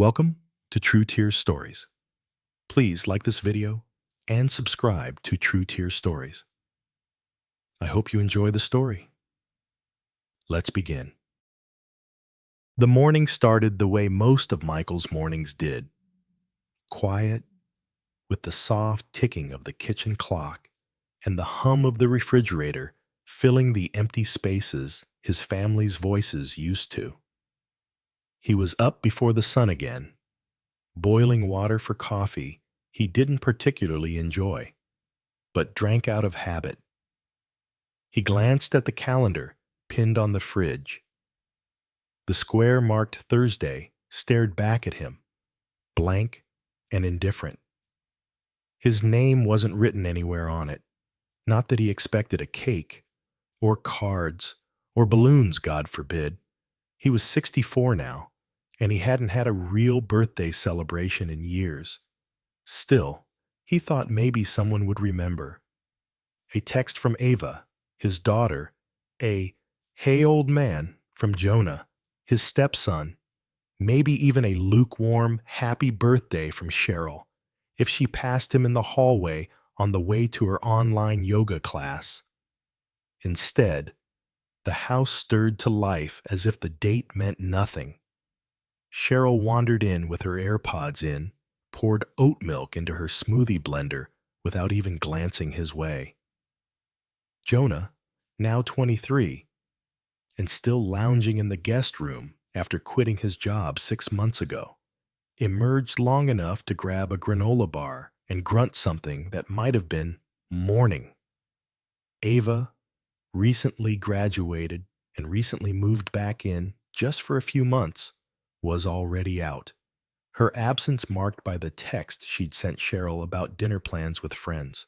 Welcome to True Tears Stories. Please like this video and subscribe to True Tears Stories. I hope you enjoy the story. Let's begin. The morning started the way most of Michael's mornings did. Quiet, with the soft ticking of the kitchen clock and the hum of the refrigerator filling the empty spaces his family's voices used to. He was up before the sun again, boiling water for coffee he didn't particularly enjoy, but drank out of habit. He glanced at the calendar pinned on the fridge. The square marked Thursday stared back at him, blank and indifferent. His name wasn't written anywhere on it. Not that he expected a cake, or cards, or balloons, God forbid. He was 64 now, and he hadn't had a real birthday celebration in years. Still, he thought maybe someone would remember. A text from Ava, his daughter, a "Hey old man" from Jonah, his stepson, maybe even a lukewarm happy birthday from Cheryl, if she passed him in the hallway on the way to her online yoga class. Instead, the house stirred to life as if the date meant nothing. Cheryl wandered in with her AirPods in, poured oat milk into her smoothie blender without even glancing his way. Jonah, now 23, and still lounging in the guest room after quitting his job 6 months ago, emerged long enough to grab a granola bar and grunt something that might have been morning. Ava, recently graduated and recently moved back in just for a few months, was already out, her absence marked by the text she'd sent Cheryl about dinner plans with friends.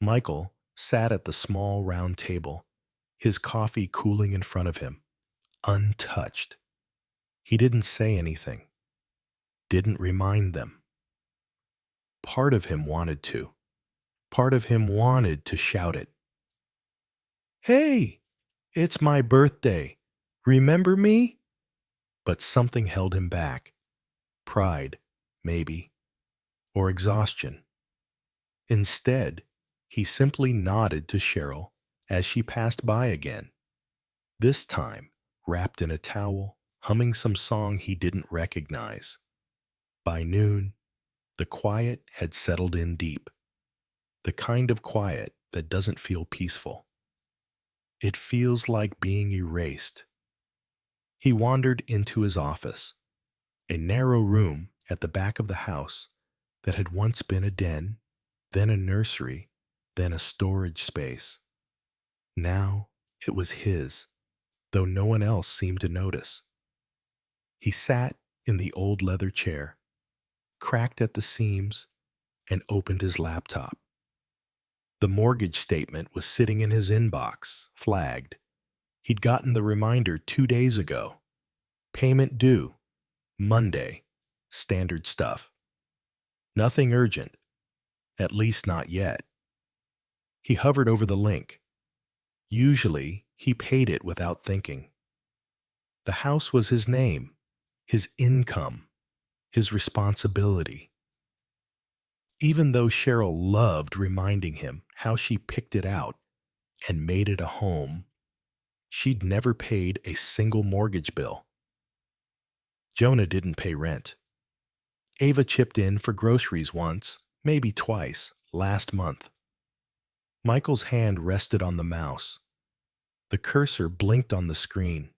Michael sat at the small round table, his coffee cooling in front of him, untouched. He didn't say anything, didn't remind them. Part of him wanted to. Part of him wanted to shout it. "Hey, it's my birthday. Remember me?" But something held him back. Pride, maybe, or exhaustion. Instead, he simply nodded to Cheryl as she passed by again, this time wrapped in a towel, humming some song he didn't recognize. By noon, the quiet had settled in deep, the kind of quiet that doesn't feel peaceful. It feels like being erased. He wandered into his office, a narrow room at the back of the house that had once been a den, then a nursery, then a storage space. Now it was his, though no one else seemed to notice. He sat in the old leather chair, cracked at the seams, and opened his laptop. The mortgage statement was sitting in his inbox, flagged. He'd gotten the reminder 2 days ago. Payment due. Monday. Standard stuff. Nothing urgent. At least not yet. He hovered over the link. Usually, he paid it without thinking. The house was his name, his income, his responsibility. Even though Cheryl loved reminding him how she picked it out and made it a home, she'd never paid a single mortgage bill. Jonah didn't pay rent. Ava chipped in for groceries once, maybe twice, last month. Michael's hand rested on the mouse. The cursor blinked on the screen.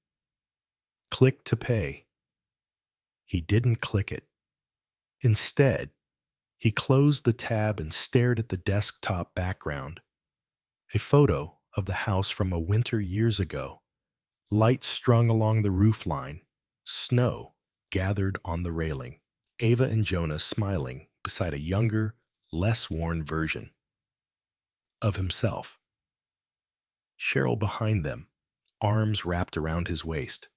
Click to pay. He didn't click it. Instead, he closed the tab and stared at the desktop background. A photo of the house from a winter years ago. Lights strung along the roofline. Snow gathered on the railing. Ava and Jonah smiling beside a younger, less worn version of himself. Cheryl behind them, arms wrapped around his waist.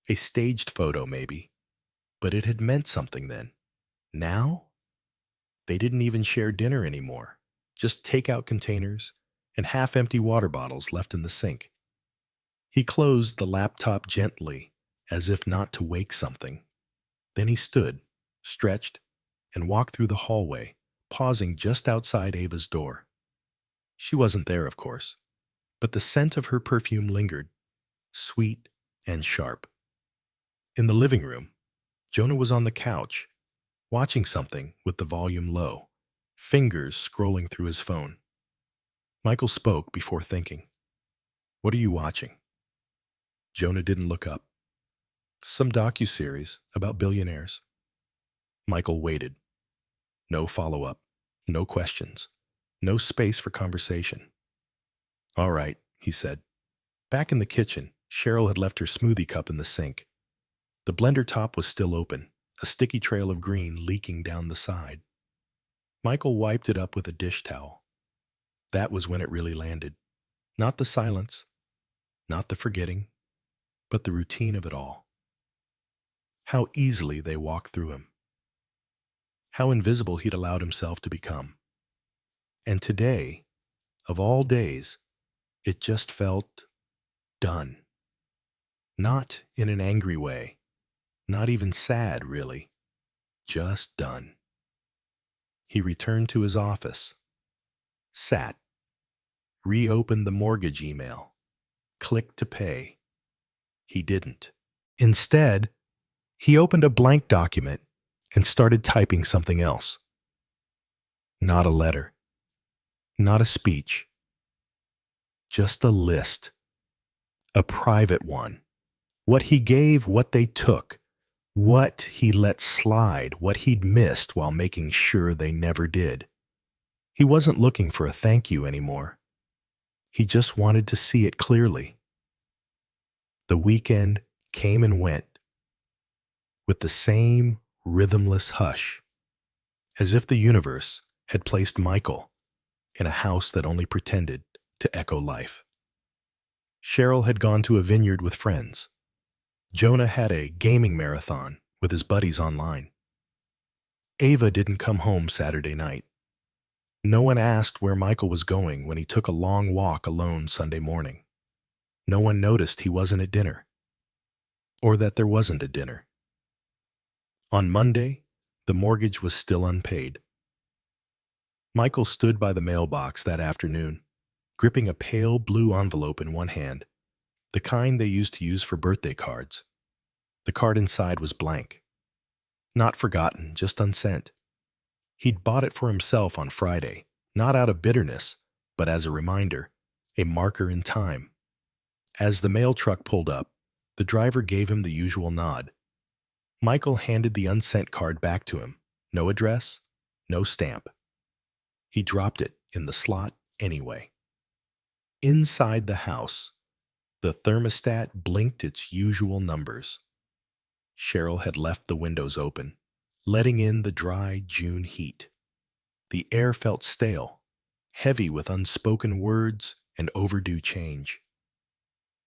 A staged photo, maybe, but it had meant something then. Now? They didn't even share dinner anymore, just takeout containers and half-empty water bottles left in the sink. He closed the laptop gently, as if not to wake something. Then he stood, stretched, and walked through the hallway, pausing just outside Ava's door. She wasn't there, of course, but the scent of her perfume lingered, sweet and sharp. In the living room, Jonah was on the couch, watching something with the volume low, fingers scrolling through his phone. Michael spoke before thinking. "What are you watching?" Jonah didn't look up. "Some docuseries about billionaires." Michael waited. No follow-up, no questions, no space for conversation. "All right," he said. Back in the kitchen, Cheryl had left her smoothie cup in the sink. The blender top was still open, a sticky trail of green leaking down the side. Michael wiped it up with a dish towel. That was when it really landed. Not the silence, not the forgetting, but the routine of it all. How easily they walked through him. How invisible he'd allowed himself to become. And today, of all days, it just felt done. Not in an angry way, not even sad, really. Just done. He returned to his office, sat, reopened the mortgage email, clicked to pay. He didn't. Instead, he opened a blank document and started typing something else. Not a letter, not a speech, just a list, a private one. What he gave, what they took, what he let slide, what he'd missed while making sure they never did. He wasn't looking for a thank you anymore. He just wanted to see it clearly. The weekend came and went with the same rhythmless hush, as if the universe had placed Michael in a house that only pretended to echo life. Cheryl had gone to a vineyard with friends. Jonah had a gaming marathon with his buddies online. Ava didn't come home Saturday night. No one asked where Michael was going when he took a long walk alone Sunday morning. No one noticed he wasn't at dinner, or that there wasn't a dinner. On Monday, the mortgage was still unpaid. Michael stood by the mailbox that afternoon, gripping a pale blue envelope in one hand, the kind they used to use for birthday cards. The card inside was blank. Not forgotten, just unsent. He'd bought it for himself on Friday, not out of bitterness, but as a reminder, a marker in time. As the mail truck pulled up, the driver gave him the usual nod. Michael handed the unsent card back to him. No address, no stamp. He dropped it in the slot anyway. Inside the house, the thermostat blinked its usual numbers. Cheryl had left the windows open, letting in the dry June heat. The air felt stale, heavy with unspoken words and overdue change.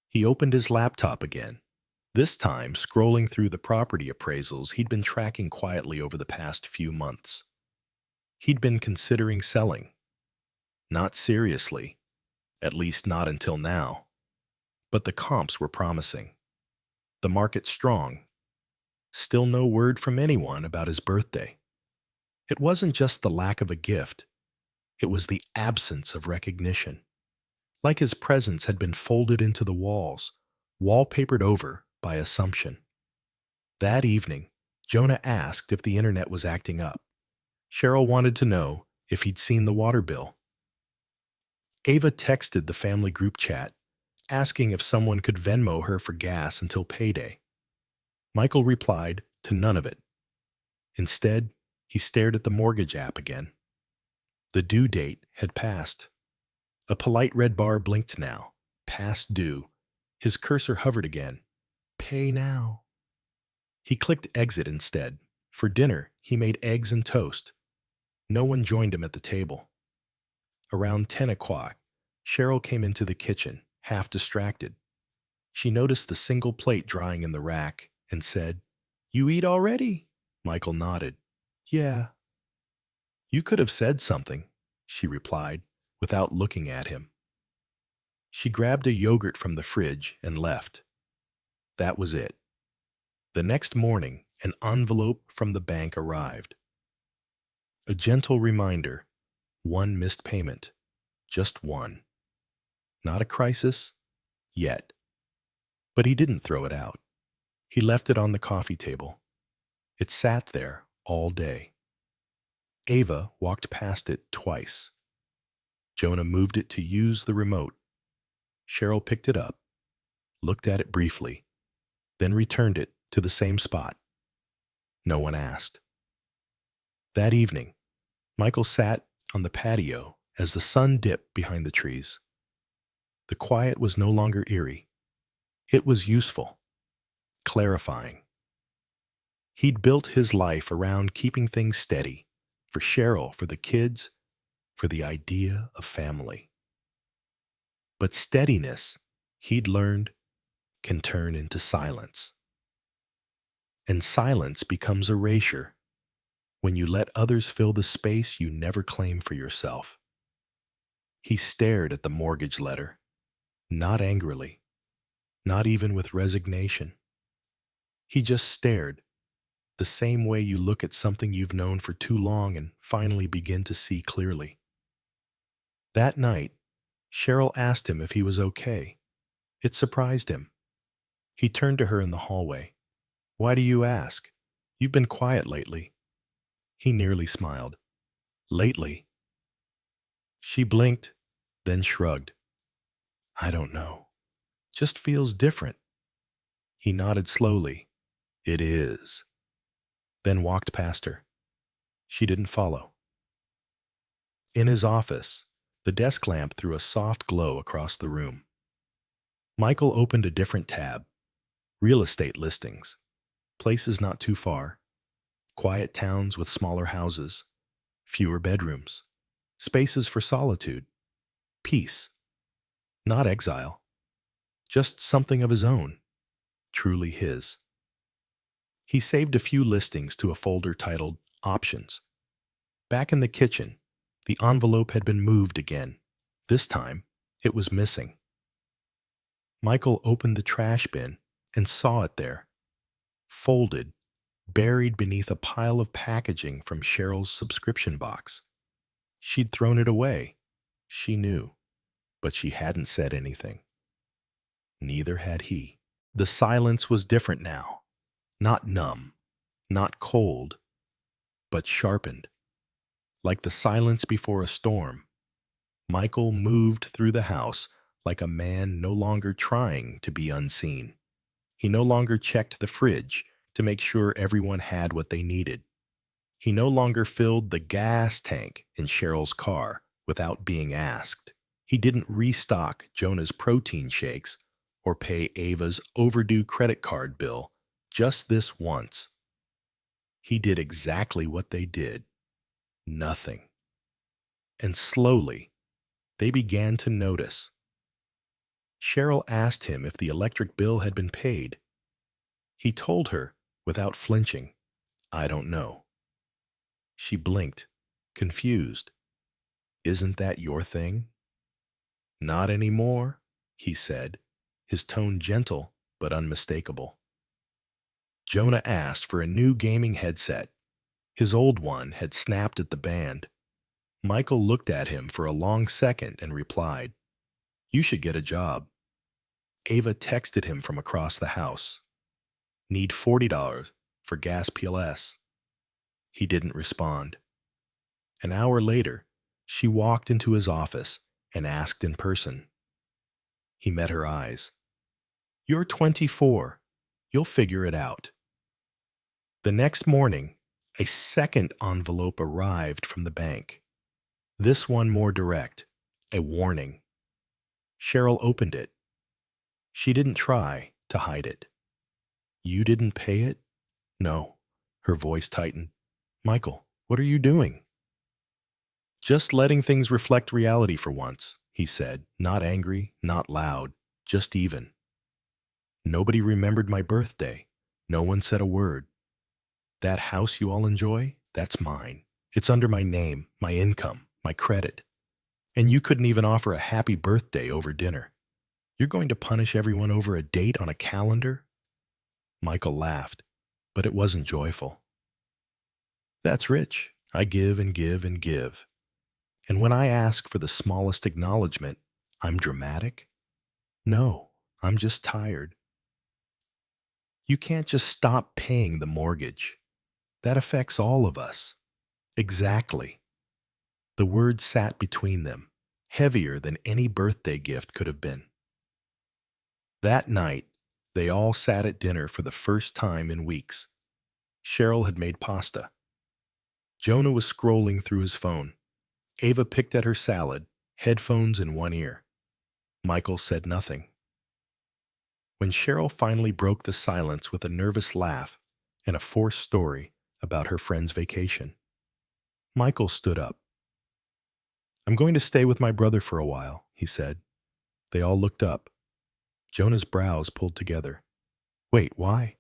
He opened his laptop again, this time scrolling through the property appraisals he'd been tracking quietly over the past few months. He'd been considering selling. Not seriously, at least not until now. But the comps were promising. The market strong. Still no word from anyone about his birthday. It wasn't just the lack of a gift. It was the absence of recognition. Like his presence had been folded into the walls, wallpapered over by assumption. That evening, Jonah asked if the internet was acting up. Cheryl wanted to know if he'd seen the water bill. Ava texted the family group chat, asking if someone could Venmo her for gas until payday. Michael replied to none of it. Instead, he stared at the mortgage app again. The due date had passed. A polite red bar blinked now. Past due. His cursor hovered again. Pay now. He clicked exit instead. For dinner, he made eggs and toast. No one joined him at the table. Around 10 o'clock, Cheryl came into the kitchen, half distracted. She noticed the single plate drying in the rack and said, "You eat already?" Michael nodded. "Yeah." "You could have said something," she replied, without looking at him. She grabbed a yogurt from the fridge and left. That was it. The next morning, An envelope from the bank arrived. A gentle reminder, one missed payment, just one. Not a crisis, yet. But he didn't throw it out. He left it on the coffee table. It sat there all day. Ava walked past it twice. Jonah moved it to use the remote. Cheryl picked it up, looked at it briefly, then returned it to the same spot. No one asked. That evening, Michael sat on the patio as the sun dipped behind the trees. The quiet was no longer eerie. It was useful, clarifying. He'd built his life around keeping things steady, for Cheryl, for the kids, for the idea of family. But steadiness, he'd learned, can turn into silence. And silence becomes erasure when you let others fill the space you never claim for yourself. He stared at the mortgage letter, not angrily, not even with resignation. He just stared, the same way you look at something you've known for too long and finally begin to see clearly. That night, Cheryl asked him if he was okay. It surprised him. He turned to her in the hallway. "Why do you ask? You've been quiet lately." He nearly smiled. "Lately?" She blinked, then shrugged. "I don't know. Just feels different." He nodded slowly. "It is." Then walked past her. She didn't follow. In his office, the desk lamp threw a soft glow across the room. Michael opened a different tab. Real estate listings. Places not too far. Quiet towns with smaller houses. Fewer bedrooms. Spaces for solitude. Peace. Not exile. Just something of his own. Truly his. He saved a few listings to a folder titled Options. Back in the kitchen, the envelope had been moved again. This time, it was missing. Michael opened the trash bin and saw it there, folded, buried beneath a pile of packaging from Cheryl's subscription box. She'd thrown it away. She knew, but she hadn't said anything. Neither had he. The silence was different now. Not numb, not cold, but sharpened. Like the silence before a storm, Michael moved through the house like a man no longer trying to be unseen. He no longer checked the fridge to make sure everyone had what they needed. He no longer filled the gas tank in Cheryl's car without being asked. He didn't restock Jonah's protein shakes or pay Ava's overdue credit card bill just this once. He did exactly what they did. Nothing. And slowly, they began to notice. Cheryl asked him if the electric bill had been paid. He told her, without flinching, "I don't know." She blinked, confused. "Isn't that your thing?" "Not anymore," he said, his tone gentle but unmistakable. Jonah asked for a new gaming headset. His old one had snapped at the band. Michael looked at him for a long second and replied, "You should get a job." Ava texted him from across the house. "Need $40 for gas PLS." He didn't respond. An hour later, she walked into his office and asked in person. He met her eyes. "You're 24. You'll figure it out." The next morning, a second envelope arrived from the bank. This one more direct, a warning. Cheryl opened it. She didn't try to hide it. "You didn't pay it?" "No." Her voice tightened. "Michael, what are you doing?" "Just letting things reflect reality for once," he said, not angry, not loud, just even. "Nobody remembered my birthday. No one said a word. That house you all enjoy, that's mine. It's under my name, my income, my credit. And you couldn't even offer a happy birthday over dinner. You're going to punish everyone over a date on a calendar?" Michael laughed. but it wasn't joyful. That's rich. I give and give and give. And when I ask for the smallest acknowledgement, I'm dramatic? No, I'm just tired. You can't just stop paying the mortgage. That affects all of us. Exactly. The word sat between them, heavier than any birthday gift could have been. That night, they all sat at dinner for the first time in weeks. Cheryl had made pasta. Jonah was scrolling through his phone. Ava picked at her salad, headphones in one ear. Michael said nothing. When Cheryl finally broke the silence with a nervous laugh and a forced story about her friend's vacation, Michael stood up. I'm going to stay with my brother for a while, he said. They all looked up. Jonah's brows pulled together. Wait, why?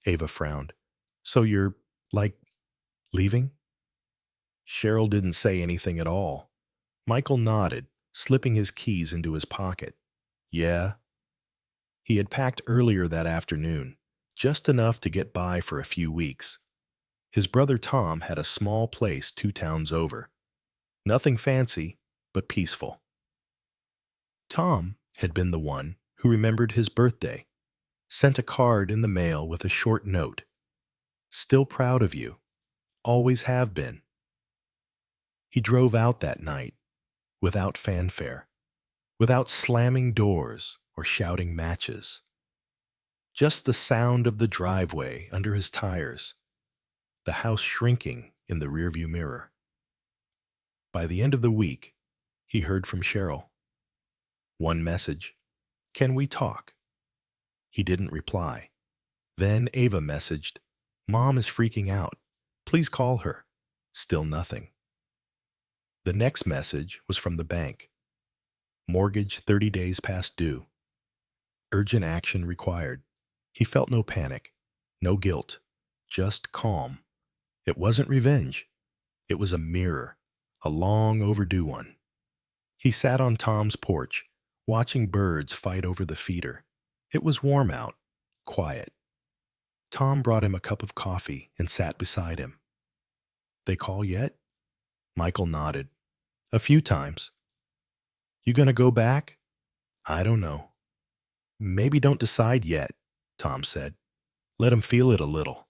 Ava frowned. So you're, like, leaving? Cheryl didn't say anything at all. Michael nodded, slipping his keys into his pocket. Yeah. He had packed earlier that afternoon, just enough to get by for a few weeks. His brother Tom had a small place 2 towns over. Nothing fancy, but peaceful. Tom had been the one who remembered his birthday, sent a card in the mail with a short note. Still proud of you. Always have been. He drove out that night, without fanfare, without slamming doors or shouting matches. Just the sound of the driveway under his tires, the house shrinking in the rearview mirror. By the end of the week, he heard from Cheryl. One message, "Can we talk?" He didn't reply. Then Ava messaged, "Mom is freaking out. Please call her." Still nothing. The next message was from the bank. Mortgage 30 days past due. Urgent action required. He felt no panic, no guilt, just calm. It wasn't revenge. It was a mirror, a long overdue one. He sat on Tom's porch, watching birds fight over the feeder. It was warm out, quiet. Tom brought him a cup of coffee and sat beside him. They call yet? Michael nodded. A few times. You gonna go back? I don't know. Maybe don't decide yet, Tom said. Let him feel it a little.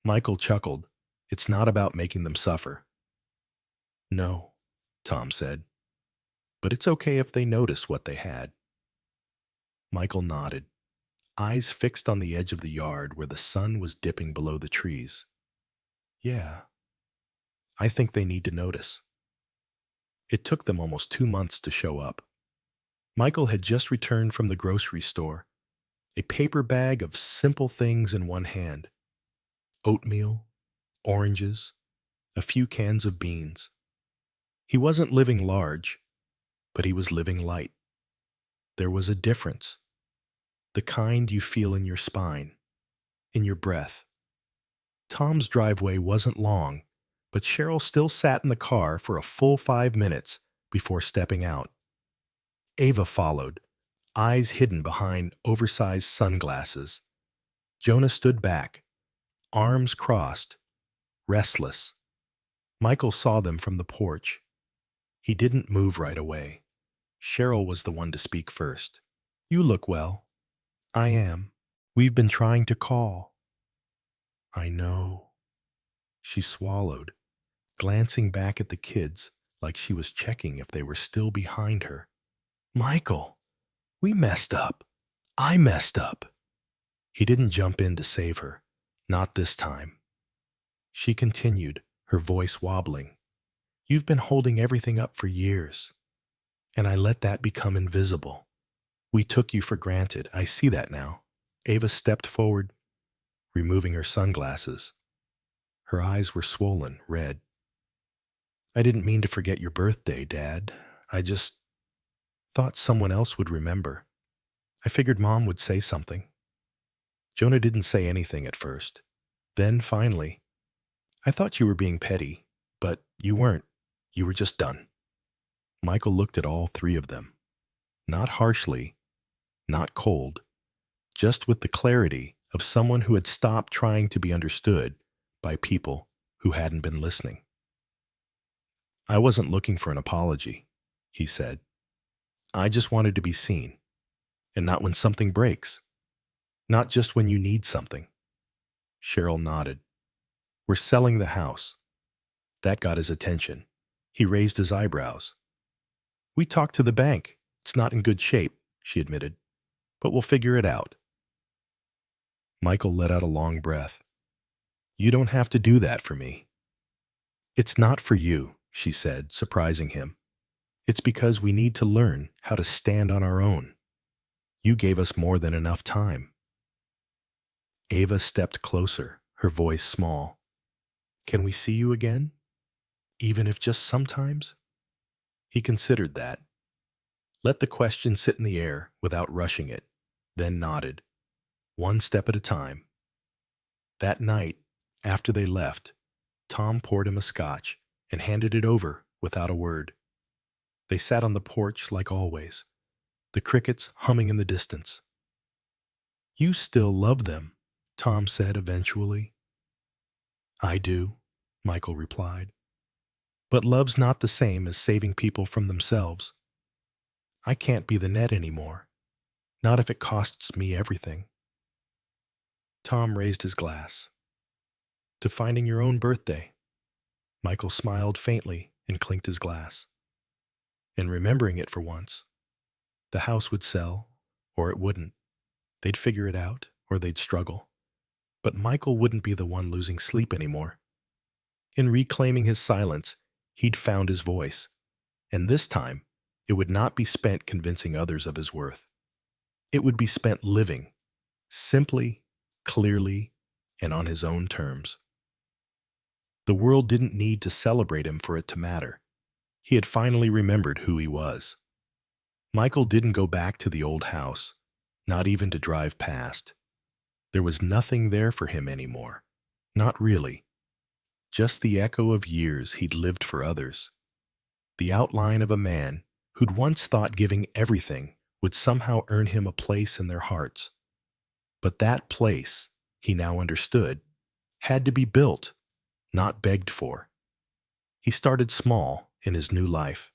Michael chuckled. It's not about making them suffer. No, Tom said. But it's okay if they notice what they had. Michael nodded, eyes fixed on the edge of the yard where the sun was dipping below the trees. Yeah, I think they need to notice. It took them almost 2 months to show up. Michael had just returned from the grocery store, a paper bag of simple things in one hand. Oatmeal, oranges, a few cans of beans. He wasn't living large, but he was living light. There was a difference. The kind you feel in your spine, in your breath. Tom's driveway wasn't long, but Cheryl still sat in the car for a full 5 minutes before stepping out. Ava followed, eyes hidden behind oversized sunglasses. Jonah stood back, arms crossed, restless. Michael saw them from the porch. He didn't move right away. Cheryl was the one to speak first. You look well. I am. We've been trying to call. I know. She swallowed, glancing back at the kids like she was checking if they were still behind her. Michael, we messed up. I messed up. He didn't jump in to save her. Not this time. She continued, her voice wobbling. You've been holding everything up for years, and I let that become invisible. We took you for granted. I see that now. Ava stepped forward, removing her sunglasses. Her eyes were swollen, red. I didn't mean to forget your birthday, Dad. I just thought someone else would remember. I figured Mom would say something. Jonah didn't say anything at first. Then, finally, I thought you were being petty, but you weren't. You were just done. Michael looked at all 3 of them. Not harshly, not cold, just with the clarity of someone who had stopped trying to be understood by people who hadn't been listening. "I wasn't looking for an apology," he said. "I just wanted to be seen, and not when something breaks. Not just when you need something." Cheryl nodded. "We're selling the house." That got his attention. He raised his eyebrows. "We talked to the bank. It's not in good shape," she admitted, "but we'll figure it out." Michael let out a long breath. "You don't have to do that for me." "It's not for you," she said, surprising him. "It's because we need to learn how to stand on our own. You gave us more than enough time." Ava stepped closer, her voice small. "Can we see you again? Even if just sometimes?" He considered that. Let the question sit in the air without rushing it, then nodded, one step at a time. That night, after they left, Tom poured him a scotch and handed it over without a word. They sat on the porch like always, the crickets humming in the distance. "You still love them," Tom said eventually. "I do," Michael replied. "But love's not the same as saving people from themselves. I can't be the net anymore, not if it costs me everything." Tom raised his glass. "To finding your own birthday." Michael smiled faintly and clinked his glass. "And remembering it for once. The house would sell, or it wouldn't. They'd figure it out, or they'd struggle. But Michael wouldn't be the one losing sleep anymore. In reclaiming his silence, he'd found his voice. And this time, it would not be spent convincing others of his worth. It would be spent living, simply, clearly, and on his own terms. The world didn't need to celebrate him for it to matter. He had finally remembered who he was. Michael didn't go back to the old house, not even to drive past. There was nothing there for him anymore. Not really. Just the echo of years he'd lived for others. The outline of a man who'd once thought giving everything would somehow earn him a place in their hearts. But that place, he now understood, had to be built, not begged for. He started small in his new life.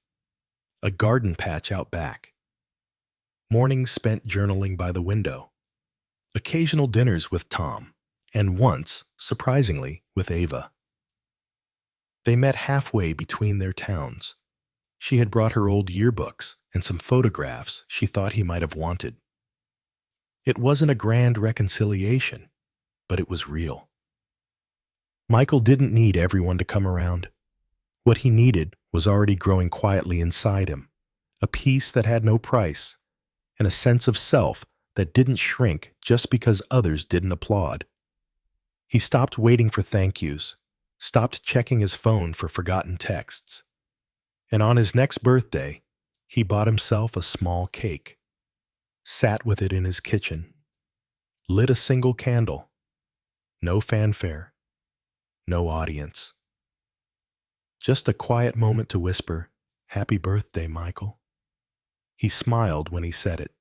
A garden patch out back. Mornings spent journaling by the window. Occasional dinners with Tom, and once, surprisingly, with Ava. They met halfway between their towns. She had brought her old yearbooks and some photographs she thought he might have wanted. It wasn't a grand reconciliation, but it was real. Michael didn't need everyone to come around. What he needed was already growing quietly inside him, a peace that had no price, and a sense of self that didn't shrink just because others didn't applaud. He stopped waiting for thank yous, stopped checking his phone for forgotten texts. And on his next birthday, he bought himself a small cake, sat with it in his kitchen, lit a single candle. No fanfare, no audience. Just a quiet moment to whisper, "Happy birthday, Michael." He smiled when he said it.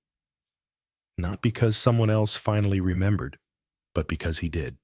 Not because someone else finally remembered, but because he did.